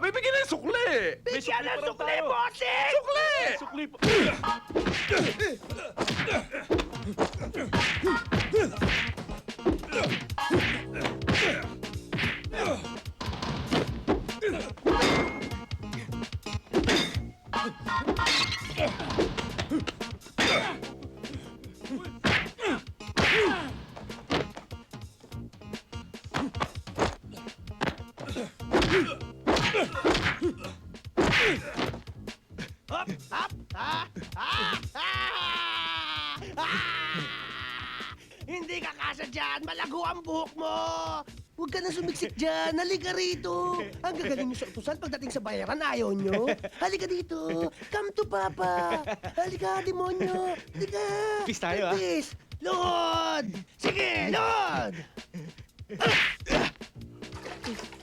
bibigyan ng sukli! Bigyan ng sukli, bossing! Sukli! Sukli pa. Hop! Hop! Ah! Ah! Ah! Hindi ka kasya dyan! Malago ang buhok mo! Huwag ka na sumiksik dyan! Halika rito! Ang gagaling niyo sa utusan pagdating sa bayaran, ayaw nyo? Halika dito! Come to Papa! Halika, demonyo! Halika! Peace tayo, ah. Peace! Luhod! Sige, luhod!